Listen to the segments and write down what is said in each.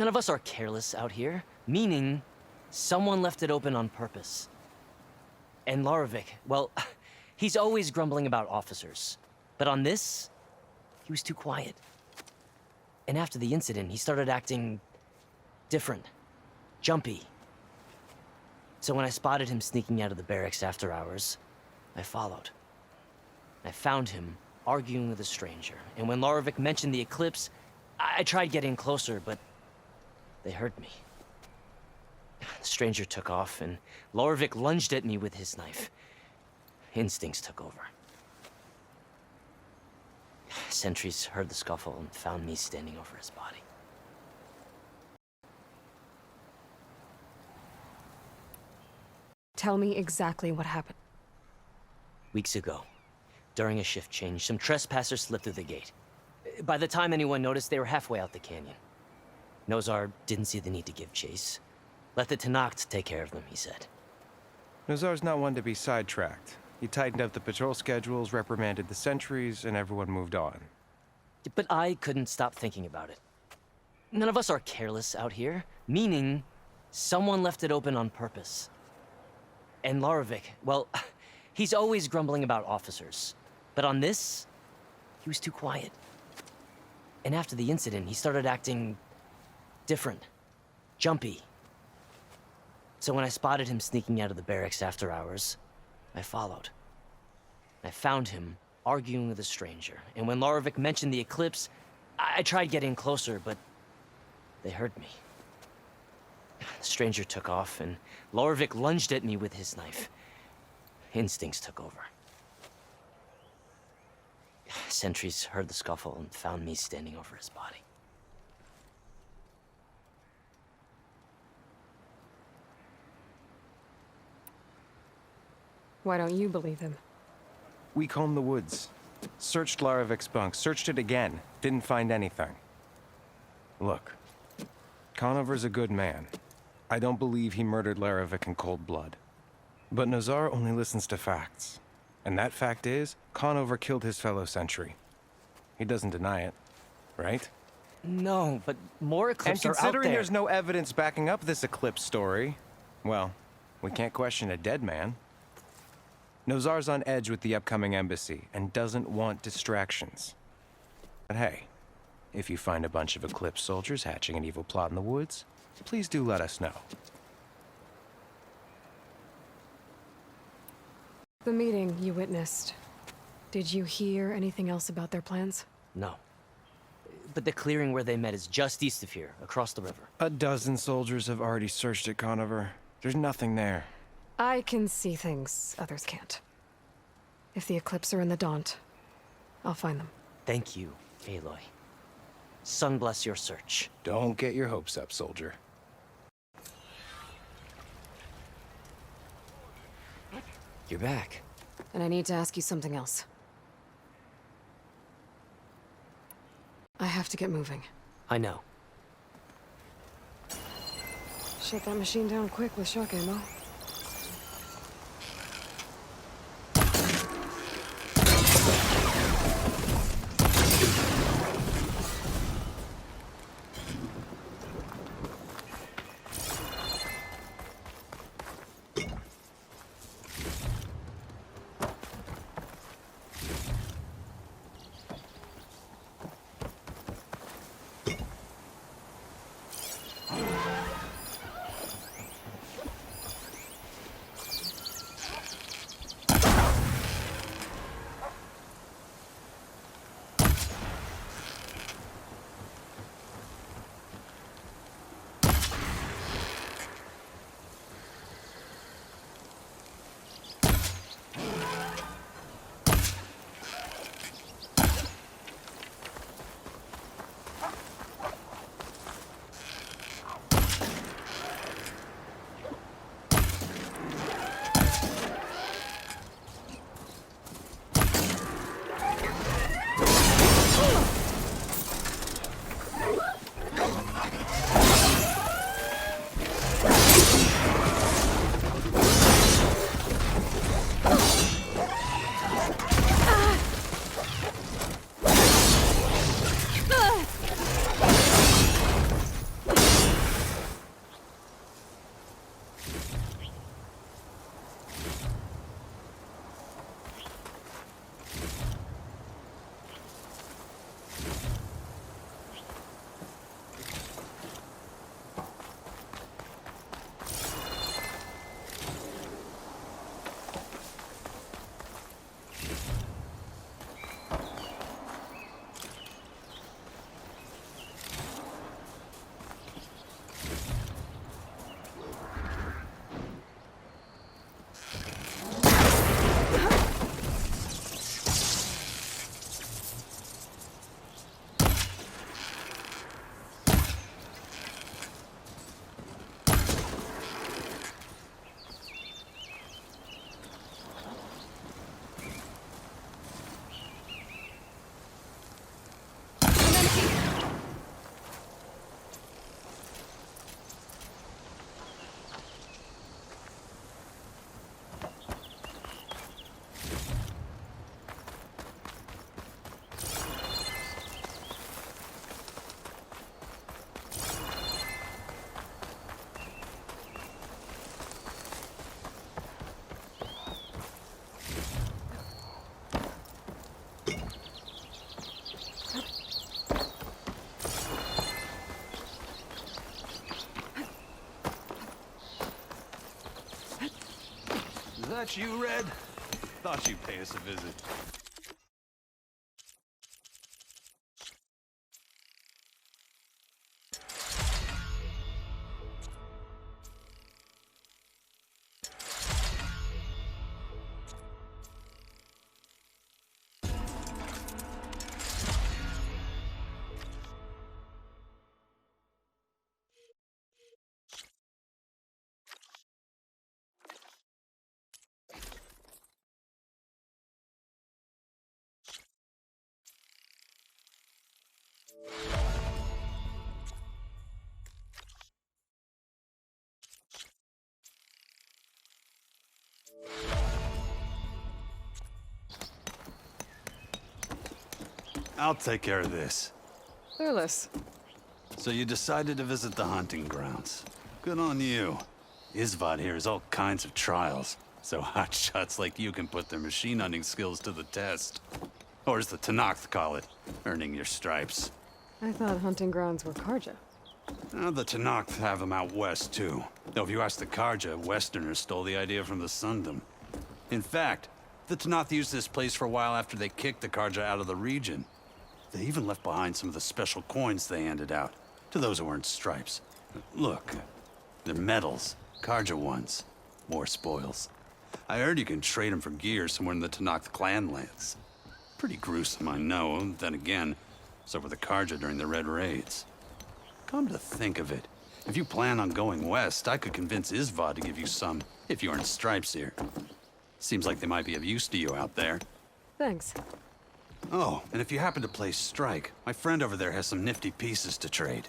None of us are careless out here, meaning someone left it open on purpose. And Larovic, well, he's always grumbling about officers. But on this, he was too quiet. And after the incident, he started acting different, jumpy. So when I spotted him sneaking out of the barracks after hours, I followed. I found him arguing with a stranger, and when Larovic mentioned the eclipse, I tried getting closer, but they heard me. The stranger took off, and Larovic lunged at me with his knife. Instincts took over. Sentries heard the scuffle and found me standing over his body. Tell me exactly what happened. Weeks ago, during a shift change, some trespassers slipped through the gate. By the time anyone noticed, they were halfway out the canyon. Nozar didn't see the need to give chase. Let the Tenakth take care of them, he said. Nozar's not one to be sidetracked. He tightened up the patrol schedules, reprimanded the sentries, and everyone moved on. But I couldn't stop thinking about it. None of us are careless out here, meaning someone left it open on purpose. And Larovic, well, he's always grumbling about officers. But on this, he was too quiet. And after the incident, he started acting different, jumpy. So when I spotted him sneaking out of the barracks after hours, I followed. I found him arguing with a stranger, and when Larovic mentioned the eclipse, I tried getting closer, but they heard me. The stranger took off, and Larovic lunged at me with his knife. Instincts took over. Sentries heard the scuffle and found me standing over his body. Why don't you believe him? We combed the woods. Searched Larovic's bunk. Searched it again. Didn't find anything. Look. Conover's a good man. I don't believe he murdered Larovic in cold blood. But Nozar only listens to facts. And that fact is, Conover killed his fellow sentry. He doesn't deny it, right? No, but more eclipses are out there. And considering there's no evidence backing up this eclipse story, well, we can't question a dead man. Nozar's on edge with the upcoming embassy and doesn't want distractions. But hey, if you find a bunch of Eclipse soldiers hatching an evil plot in the woods, please do let us know. The meeting you witnessed. Did you hear anything else about their plans? No. But the clearing where they met is just east of here, across the river. A dozen soldiers have already searched it, Conover. There's nothing there. I can see things others can't. If the Eclipse are in the Daunt, I'll find them. Thank you, Aloy. Sun bless your search. Don't get your hopes up, soldier. You're back. And I need to ask you something else. I have to get moving. I know. Shut that machine down quick with shock ammo. that you, Red? Thought you'd pay us a visit. I'll take care of this. Clueless. So you decided to visit the hunting grounds. Good on you. Isvad here has all kinds of trials, so hotshots like you can put their machine hunting skills to the test. Or as the Tenakth call it, earning your stripes. I thought hunting grounds were Karja. The Tenakth have them out west, too. Though if you ask the Karja, Westerners stole the idea from the Sundom. In fact, the Tenakth used this place for a while after they kicked the Karja out of the region. They even left behind some of the special coins they handed out, to those who earned stripes. Look, they're medals, Karja ones. More spoils. I heard you can trade them for gear somewhere in the Tenakth clan lands. Pretty gruesome, I know. Then again, so were the Karja during the Red Raids. Come to think of it, if you plan on going west, I could convince Isvad to give you some, if you earn stripes here. Seems like they might be of use to you out there. Thanks. Oh, and if you happen to play Strike, my friend over there has some nifty pieces to trade.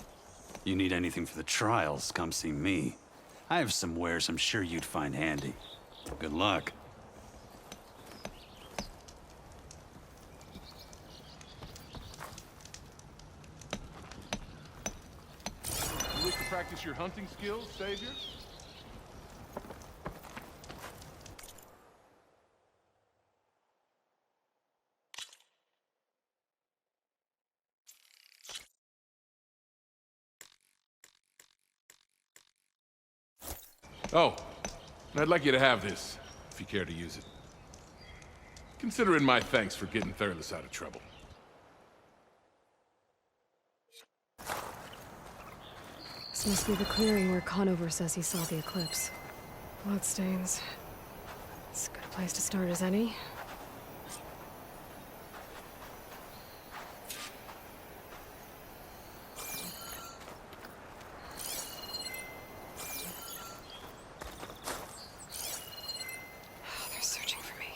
You need anything for the trials, come see me. I have some wares I'm sure you'd find handy. Good luck. You wish to practice your hunting skills, Savior? Oh, and I'd like you to have this, if you care to use it. Consider it my thanks for getting Thurles out of trouble. This must be the clearing where Conover says he saw the eclipse. Bloodstains. It's a good place to start as any. They're searching for me.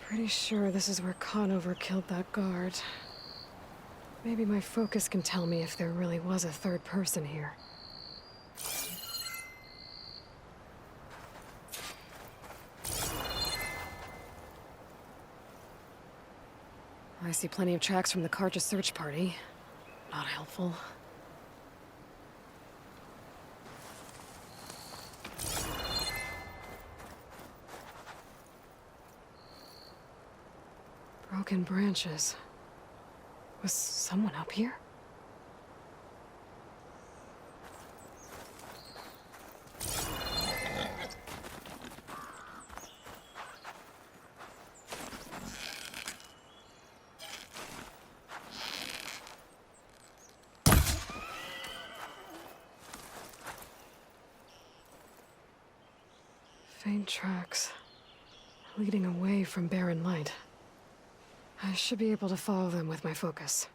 Pretty sure this is where Conover killed that guard. Maybe my focus can tell me if there really was a third person here. I see plenty of tracks from the Karja search party. Not helpful. Broken branches. Was someone up here? Faint tracks, leading away from barren light. I should be able to follow them with my focus.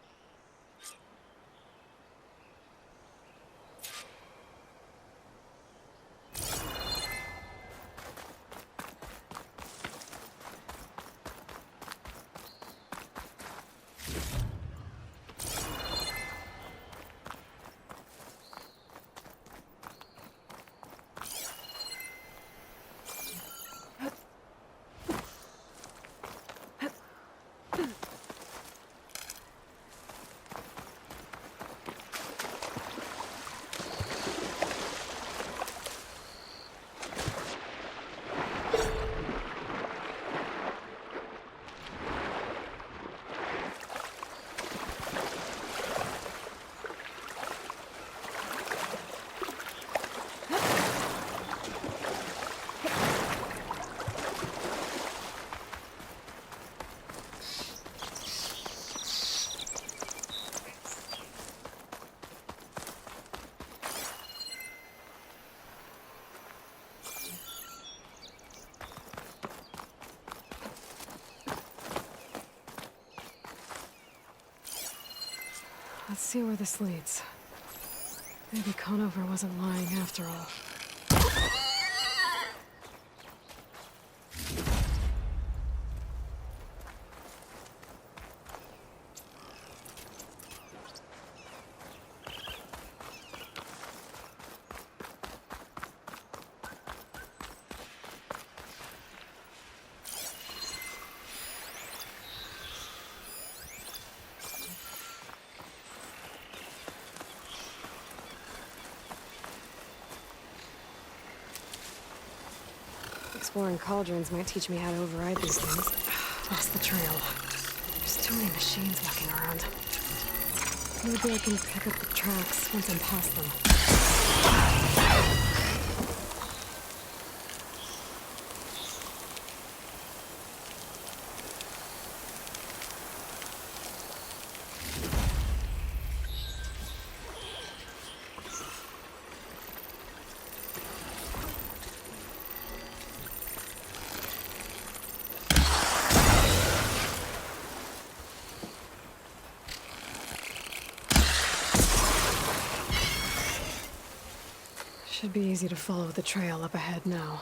Let's see where this leads. Maybe Conover wasn't lying after all. Exploring cauldrons might teach me how to override these things. Lost the trail. There's too many machines mucking around. Maybe I can pick up the tracks once I'm past them. Should be easy to follow the trail up ahead now.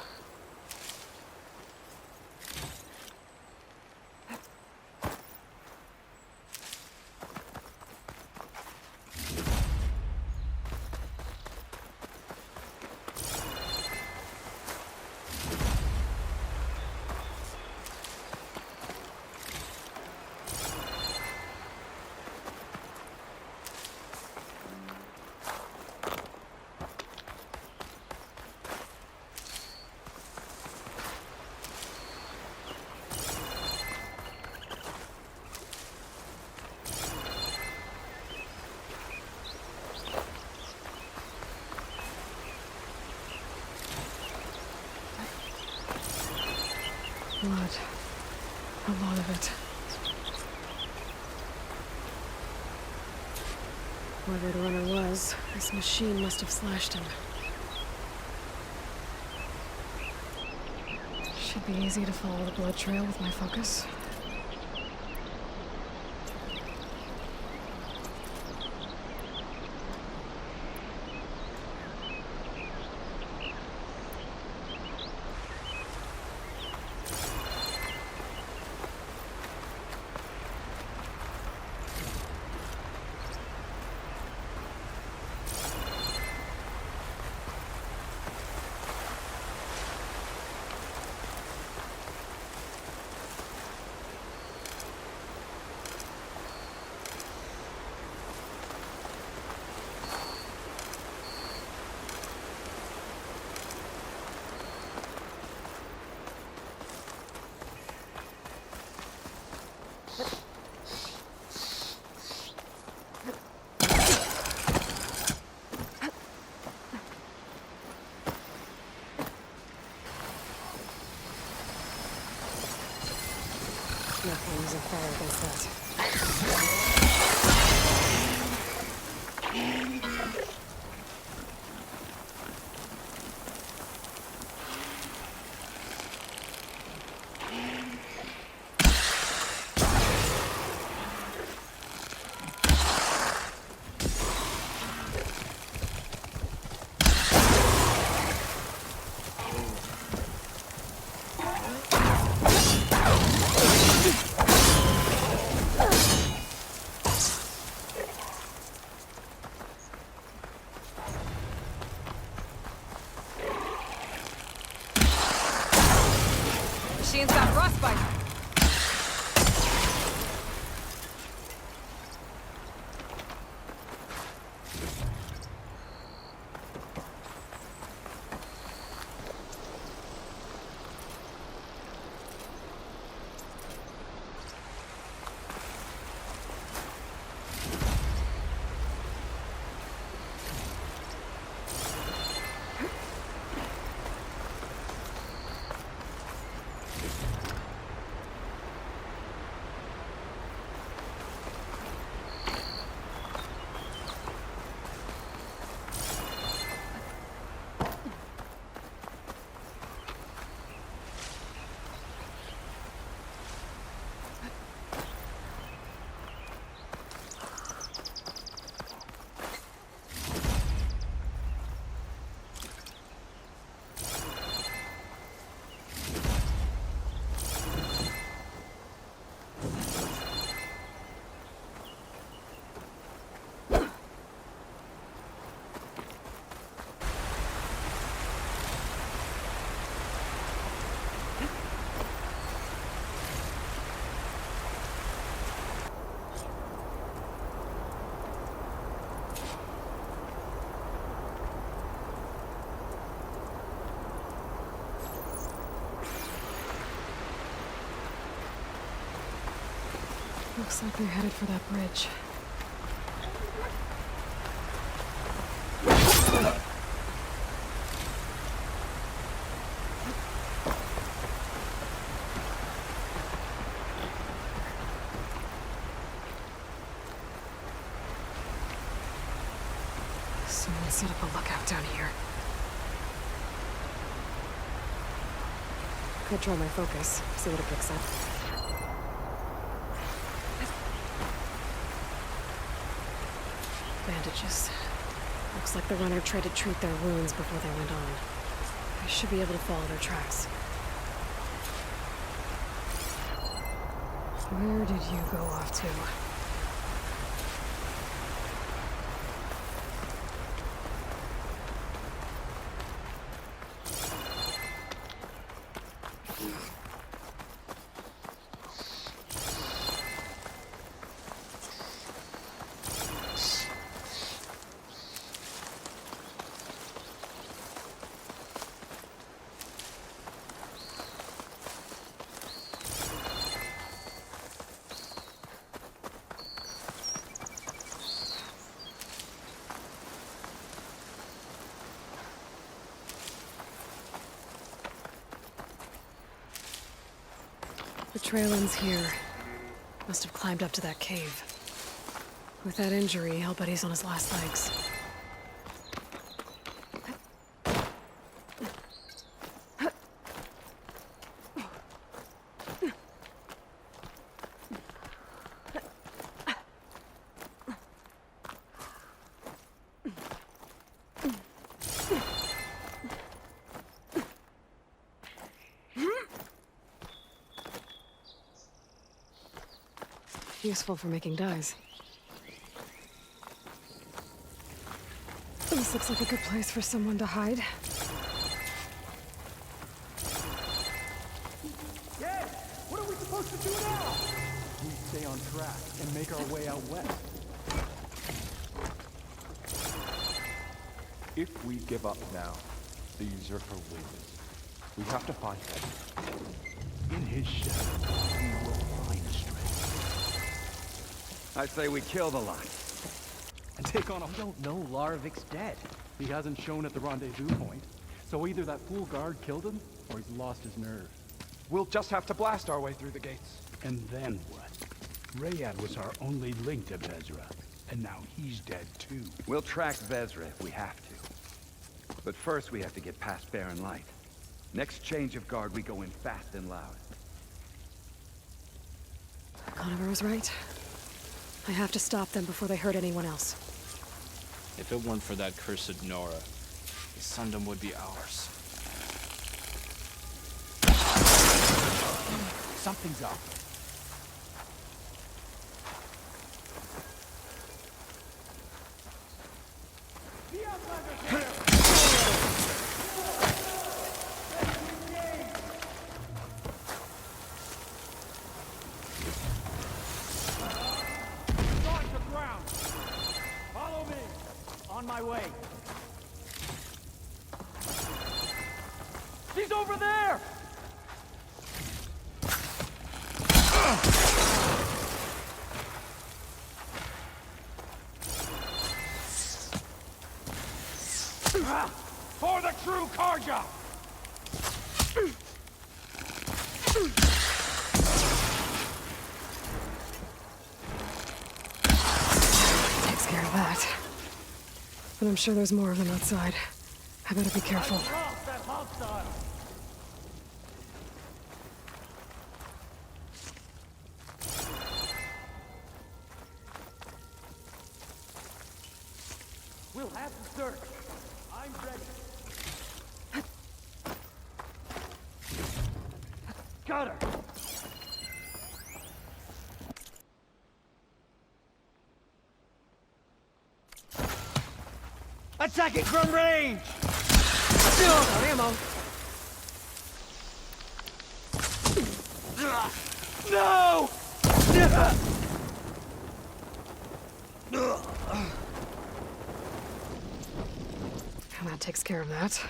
Blood. A lot of it. Whoever the runner was, this machine must have slashed him. Should be easy to follow the blood trail with my focus. Nothing using fire against that. Machine's got frostbite. Looks like they're headed for that bridge. Someone set up a lookout down here. Could try my focus, see what it picks up. Bandages. Looks like the runner tried to treat their wounds before they went on. I should be able to follow their tracks. Where did you go off to? The trail ends here. Must have climbed up to that cave. With that injury, I'll bet he's on his last legs. Useful for making dyes. This looks like a good place for someone to hide. Yes! What are we supposed to do now? We stay on track and make our way out west. If we give up now, the usurper wins. We have to find him. In his shadow, we will find strength. I say we kill the lot. And take on a... We don't know Larovik's dead. He hasn't shown at the rendezvous point. So either that fool guard killed him, or he's lost his nerve. We'll just have to blast our way through the gates. And then what? Rayad was our only link to Vezra, and now he's dead too. We'll track Vezra if we have to. But first we have to get past Barren Light. Next change of guard, we go in fast and loud. Conover was right. I have to stop them before they hurt anyone else. If it weren't for that cursed Nora, the Sundom would be ours. Something's up. On my way. He's over there! For the true Karja! Takes care of that. But I'm sure there's more of them outside. I better be careful. We'll have to search. I'm ready. Got her! Attacking from range! Ammo! No! And that takes care of that.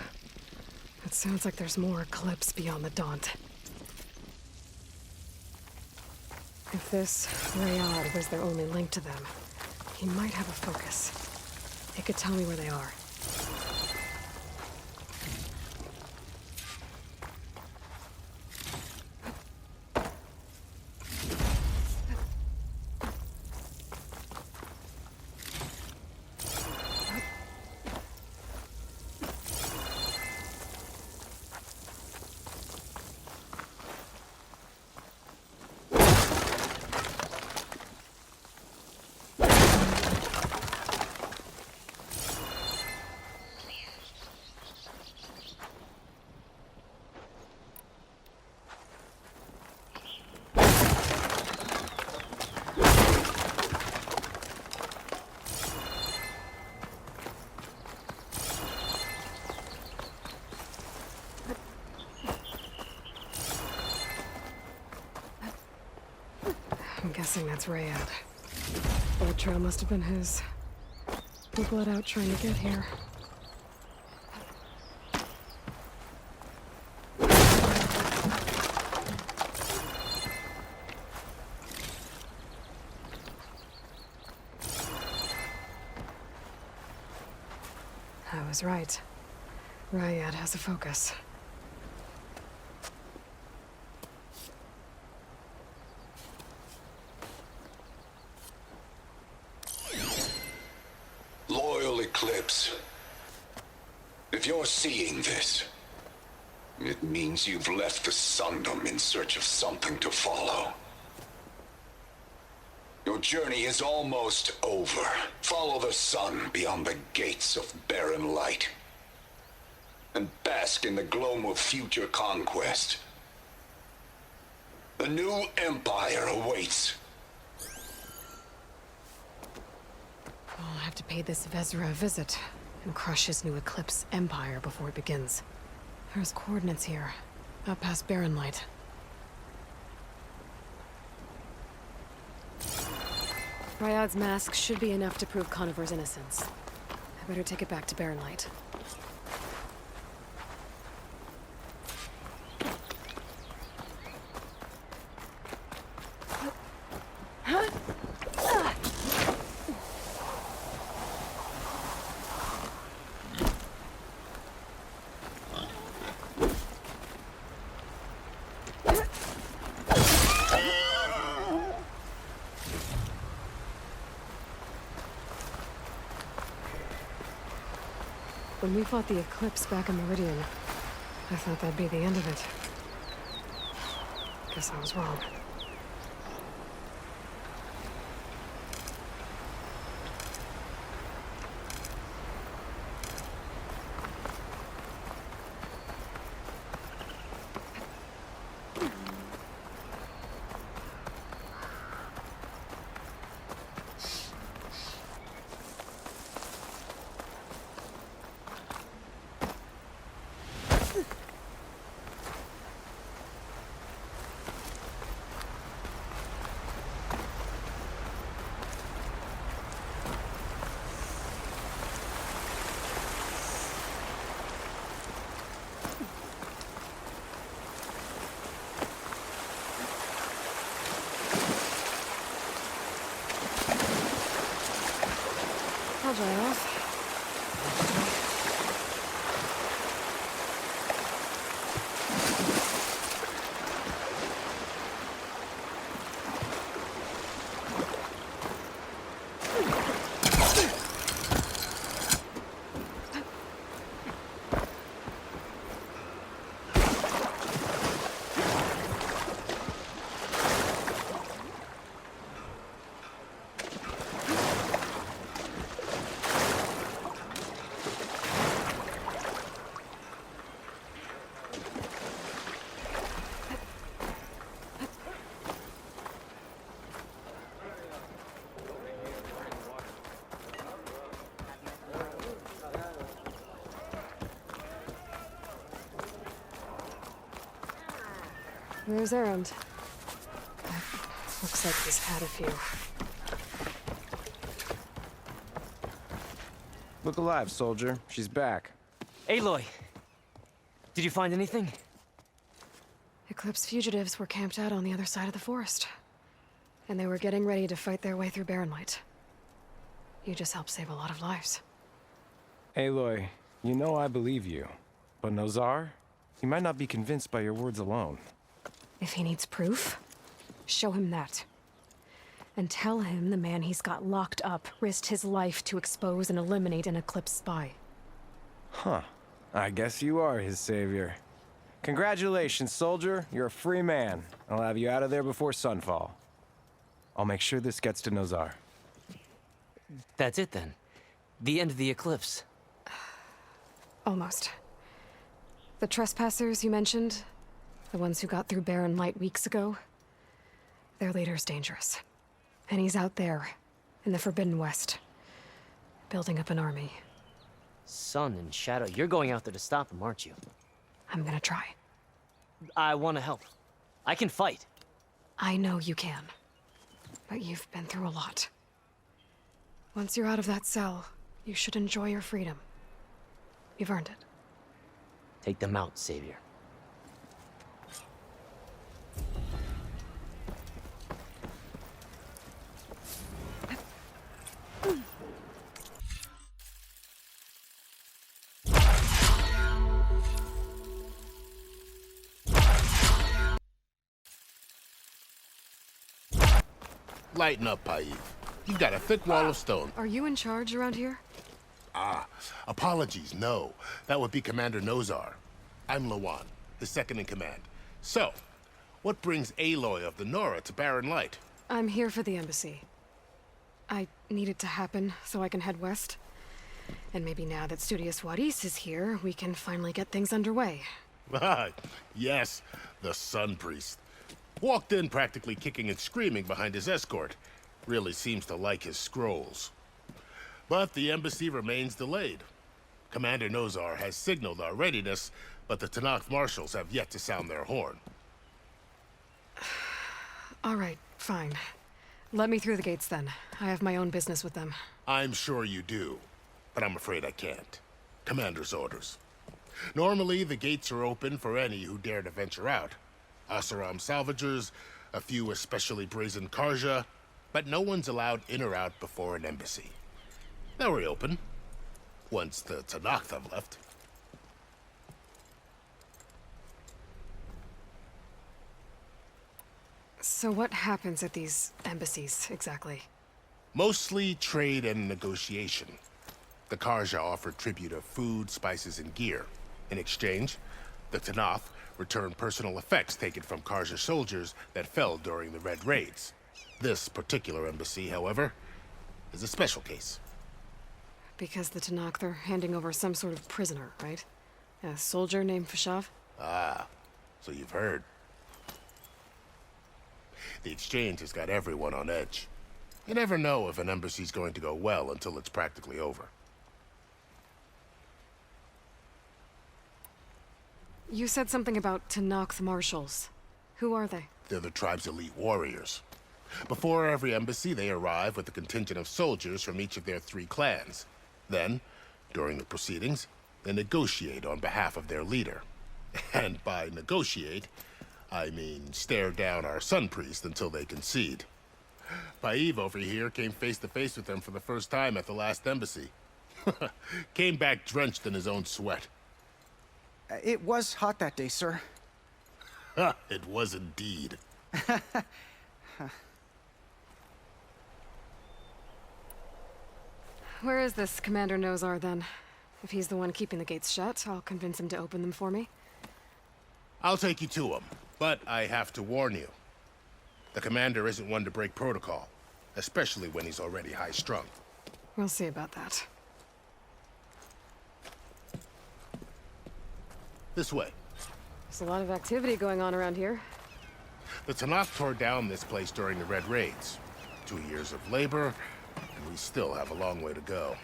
It sounds like there's more Eclipse beyond the Daunt. If this Rayad was their only link to them, he might have a focus. It could tell me where they are. I'm guessing that's Rayad. Old trail must have been his. He bled out trying to get here. I was right. Rayad has a focus. Loyal Eclipse. If you're seeing this, it means you've left the Sundom in search of something to follow. Your journey is almost over. Follow the sun beyond the gates of barren light, and bask in the gloam of future conquest. The new empire awaits. I'll have to pay this Vezra a visit and crush his new Eclipse empire before it begins. There's coordinates here, up past Barren Light. Ryad's mask should be enough to prove Conover's innocence. I better take it back to Barren Light. When we fought the Eclipse back in Meridian, I thought that'd be the end of it. Guess I was wrong. I'll dry off. Where's Erend? Looks like he's had a few. Look alive, soldier. She's back. Aloy! Did you find anything? Eclipse fugitives were camped out on the other side of the forest. And they were getting ready to fight their way through Barren Light. You just helped save a lot of lives. Aloy, you know I believe you. But Nozar? He might not be convinced by your words alone. If he needs proof, show him that. And tell him the man he's got locked up risked his life to expose and eliminate an Eclipse spy. Huh. I guess you are his savior. Congratulations, soldier. You're a free man. I'll have you out of there before sunfall. I'll make sure this gets to Nozar. That's it then. The end of the Eclipse. Almost. The trespassers you mentioned, the ones who got through Barren Light weeks ago, their leader's dangerous. And he's out there, in the Forbidden West, building up an army. Sun and Shadow, you're going out there to stop him, aren't you? I'm gonna try. I want to help. I can fight. I know you can. But you've been through a lot. Once you're out of that cell, you should enjoy your freedom. You've earned it. Take them out, Savior. Lighten up, Paiv. You've got a thick wall of stone. Are you in charge around here? Apologies, no. That would be Commander Nozar. I'm Lawan, his second in command. So, what brings Aloy of the Nora to Barren Light? I'm here for the embassy. I need it to happen so I can head west. And maybe now that Studious Wadis is here, we can finally get things underway. Yes, the Sun Priest. Walked in practically kicking and screaming behind his escort. Really seems to like his scrolls. But the embassy remains delayed. Commander Nozar has signaled our readiness, but the Tenakth marshals have yet to sound their horn. All right, fine. Let me through the gates then. I have my own business with them. I'm sure you do, but I'm afraid I can't. Commander's orders. Normally, the gates are open for any who dare to venture out. Asaram salvagers, a few especially brazen Karja, but no one's allowed in or out before an embassy. They'll reopen, once the Tenakth have left. So what happens at these embassies, exactly? Mostly trade and negotiation. The Karja offer tribute of food, spices, and gear. In exchange, the Tenakth return personal effects taken from Karja soldiers that fell during the Red Raids. This particular embassy, however, is a special case. Because the Tenakth are handing over some sort of prisoner, right? A soldier named Fashav? Ah, so you've heard. The exchange has got everyone on edge. You never know if an embassy's going to go well until it's practically over. You said something about Tenakth marshals. Who are they? They're the tribe's elite warriors. Before every embassy, they arrive with a contingent of soldiers from each of their 3 clans. Then, during the proceedings, they negotiate on behalf of their leader. And by negotiate, I mean stare down our Sun Priest until they concede. Paiv over here came face to face with them for the first time at the last embassy. Came back drenched in his own sweat. It was hot that day, sir. It was indeed. Where is this Commander Nozar, then? If he's the one keeping the gates shut, I'll convince him to open them for me. I'll take you to him, but I have to warn you. The commander isn't one to break protocol, especially when he's already high-strung. We'll see about that. This way. There's a lot of activity going on around here. The Tenakth tore down this place during the Red Raids. 2 years of labor, and we still have a long way to go.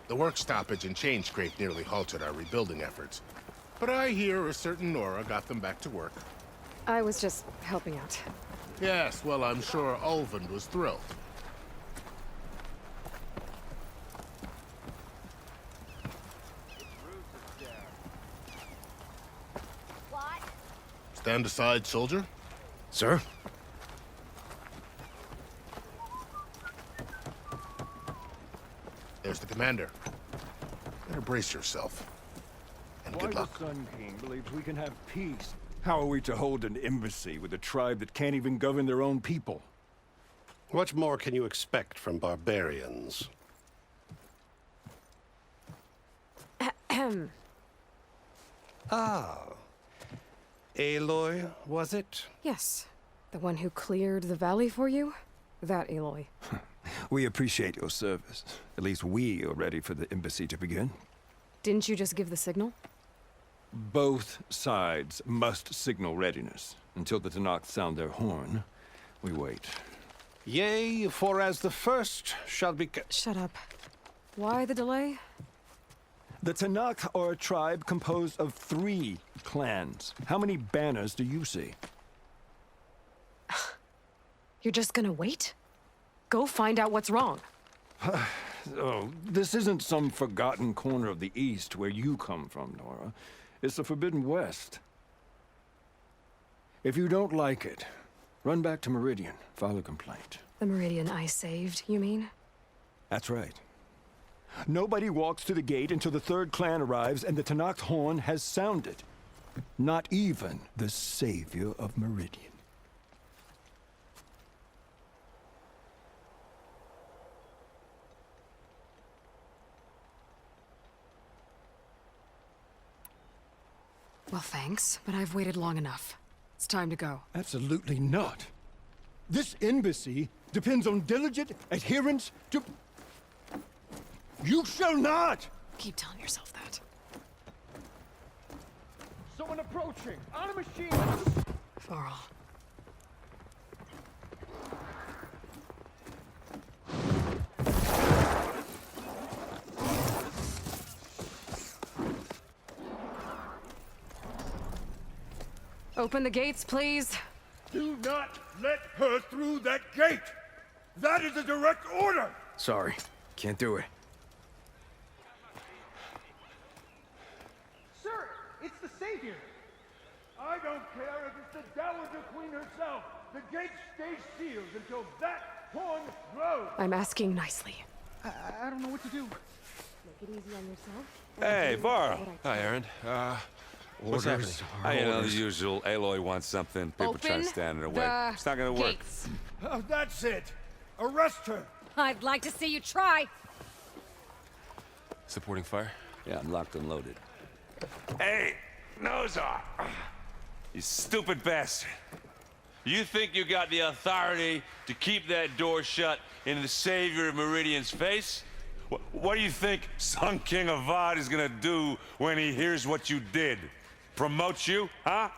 The work stoppage and change crate nearly halted our rebuilding efforts. But I hear a certain Nora got them back to work. I was just helping out. Yes, well, I'm sure Ulvund was thrilled. Stand aside, soldier. Sir? Commander, better brace yourself. And good luck. The Sun King believes we can have peace. How are we to hold an embassy with a tribe that can't even govern their own people? What more can you expect from barbarians? Ahem. Ah. Aloy, was it? Yes. The one who cleared the valley for you? That Aloy. We appreciate your service. At least we are ready for the embassy to begin. Didn't you just give the signal? Both sides must signal readiness. Until the Tenakth sound their horn, we wait. Yea, for as the first shall be... Shut up. Why the delay? The Tenakth are a tribe composed of 3 clans. How many banners do you see? You're just gonna wait? Go find out what's wrong. Oh, this isn't some forgotten corner of the East where you come from, Nora. It's the Forbidden West. If you don't like it, run back to Meridian, file a complaint. The Meridian I saved, you mean? That's right. Nobody walks to the gate until the 3rd clan arrives and the Tenakth horn has sounded. Not even the savior of Meridian. Well, thanks, but I've waited long enough. It's time to go. Absolutely not. This embassy depends on diligent adherence to... You shall not! Keep telling yourself that. Someone approaching! On a machine! Varl. Open the gates, please. Do not let her through that gate! That is a direct order! Sorry, can't do it. Sir, it's the Savior! I don't care if it's the Dowager Queen herself. The gate stays sealed until that horn blows. I'm asking nicely. I don't know what to do. Make it easy on yourself. Hey, Varl. Hi, Aaron. What's happening? You know, the usual. Aloy wants something. People try to stand in her way. It's not gonna work. Gates. That's it. Arrest her. I'd like to see you try. Supporting fire? Yeah, I'm locked and loaded. Hey, Nozar! You stupid bastard. You think you got the authority to keep that door shut in the savior of Meridian's face? What do you think Sun King Avad is gonna do when he hears what you did? Promote you, huh?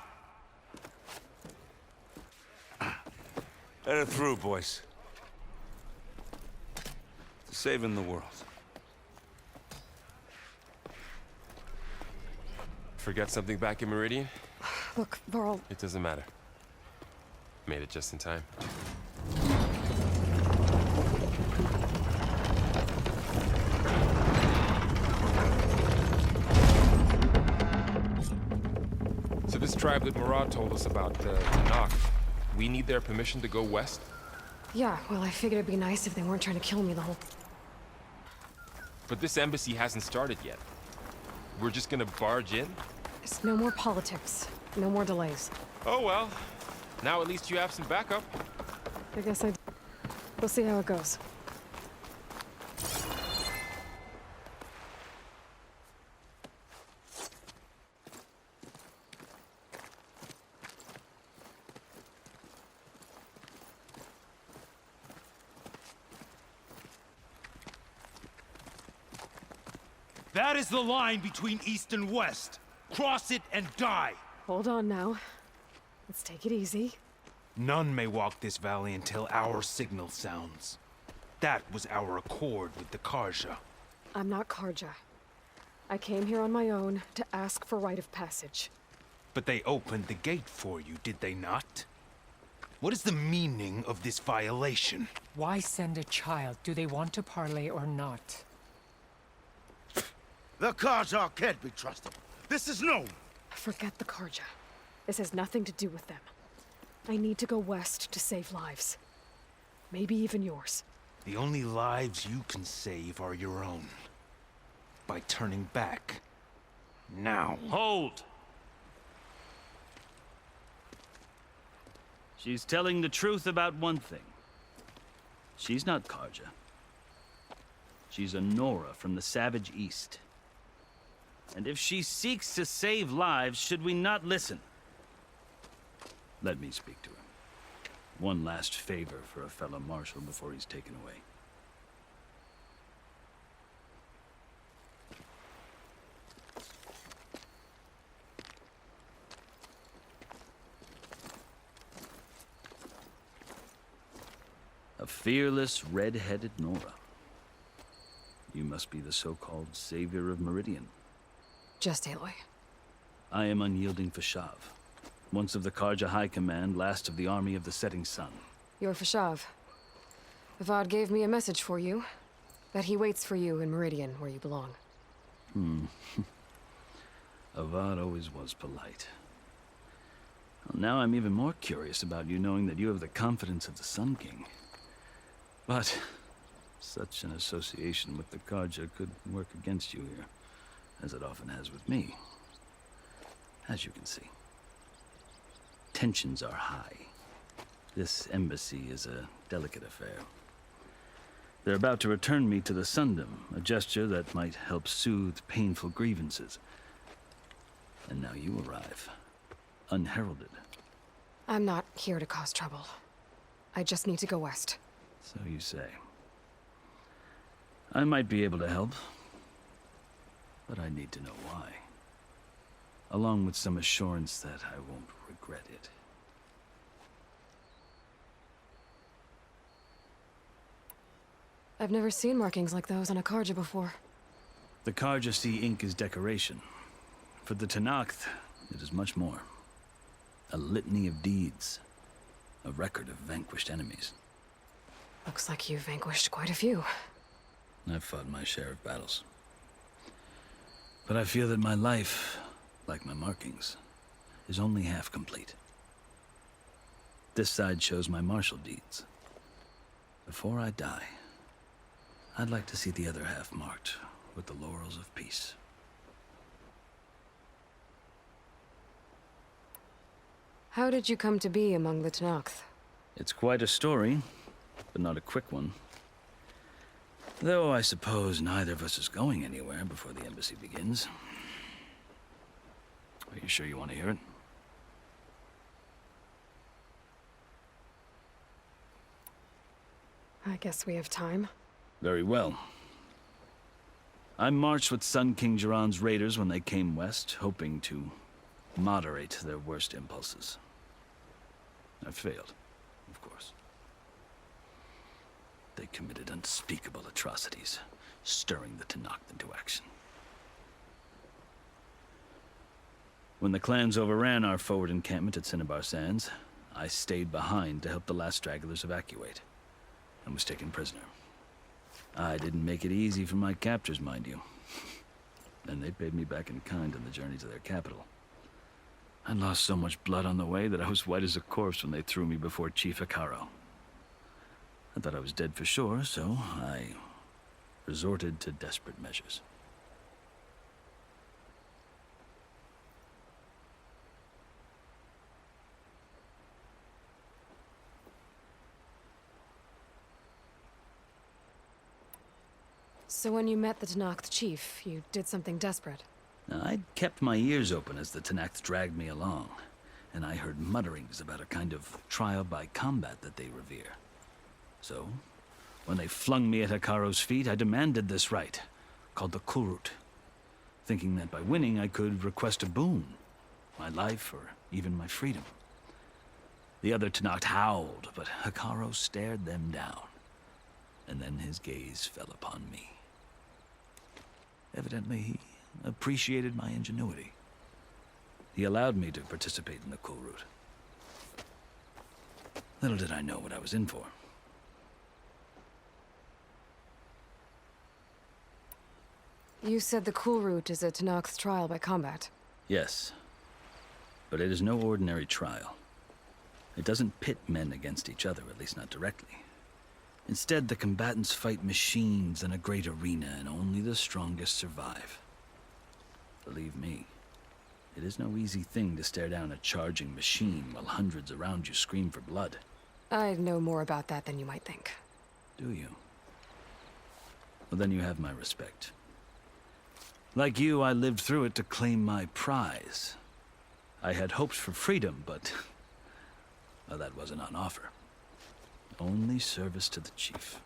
Let her through, boys. Saving the world. Forget something back in Meridian? Look, Varl. It doesn't matter. Made it just in time. So this tribe that Murad told us about, Tenakth, we need their permission to go west? Yeah, well, I figured it'd be nice if they weren't trying to kill me the whole... But this embassy hasn't started yet. We're just gonna barge in? It's no more politics. No more delays. Oh well. Now at least you have some backup. I guess we'll see how it goes. That is the line between East and West. Cross it and die. Hold on now. Let's take it easy. None may walk this valley until our signal sounds. That was our accord with the Carja. I'm not Carja. I came here on my own to ask for rite of passage. But they opened the gate for you, did they not? What is the meaning of this violation? Why send a child? Do they want to parley or not? The Carja can't be trusted. This is known. Forget the Carja. This has nothing to do with them. I need to go west to save lives. Maybe even yours. The only lives you can save are your own. by turning back. Now. Hold! She's telling the truth about one thing. She's not Karja. She's a Nora from the Savage East. And if she seeks to save lives, should we not listen? Let me speak to her. One last favor for a fellow marshal before he's taken away. A fearless, red-headed Nora. You must be the so-called savior of Meridian. Just Aloy. I am Unyielding Fashav, once of the Karja High Command, last of the army of the Setting Sun. You're Fashav. Avad gave me a message for you. That he waits for you in Meridian, where you belong. Avad always was polite. Well, now I'm even more curious about you knowing that you have the confidence of the Sun King. But such an association with the Karja could work against you here, as it often has with me. As you can see. Tensions are high. This embassy is a delicate affair. They're about to return me to the Sundom, a gesture that might help soothe painful grievances. And now you arrive, unheralded. I'm not here to cause trouble. I just need to go west. So you say. I might be able to help, but I need to know why. Along with some assurance that I won't regret it. I've never seen markings like those on a Karja before. The Karja see ink as decoration. For the Tenakth, it is much more. A litany of deeds. A record of vanquished enemies. Looks like you've vanquished quite a few. I've fought my share of battles. But I feel that my life, like my markings, is only half complete. This side shows my martial deeds. Before I die, I'd like to see the other half marked with the laurels of peace. How did you come to be among the Tenakth? It's quite a story, but not a quick one. Though I suppose neither of us is going anywhere before the embassy begins. Are you sure you want to hear it? I guess we have time. Very well. I marched with Sun King Jiran's raiders when they came west, hoping to moderate their worst impulses. I failed, of course. They committed unspeakable atrocities, stirring the Tenakth into action. When the clans overran our forward encampment at Cinnabar Sands, I stayed behind to help the last stragglers evacuate, and was taken prisoner. I didn't make it easy for my captors, mind you. And they paid me back in kind on the journey to their capital. I lost so much blood on the way that I was white as a corpse when they threw me before Chief Hekarro. I thought I was dead for sure, so I resorted to desperate measures. So when you met the Tenakth chief, you did something desperate. Now, I'd kept my ears open as the Tenakth dragged me along, and I heard mutterings about a kind of trial by combat that they revere. So, when they flung me at Hekarro's feet, I demanded this right, called the Kulrut, thinking that by winning I could request a boon, my life or even my freedom. The other Tenakth howled, but Hekarro stared them down, and then his gaze fell upon me. Evidently, he appreciated my ingenuity. He allowed me to participate in the Kulrut. Little did I know what I was in for. You said the Kulrut is a Tenakth trial by combat. Yes, but it is no ordinary trial. It doesn't pit men against each other, at least not directly. Instead, the combatants fight machines in a great arena, and only the strongest survive. Believe me, it is no easy thing to stare down a charging machine while hundreds around you scream for blood. I know more about that than you might think. Do you? Well, then you have my respect. Like you, I lived through it to claim my prize. I had hopes for freedom, but well, that wasn't on offer. Only service to the chief.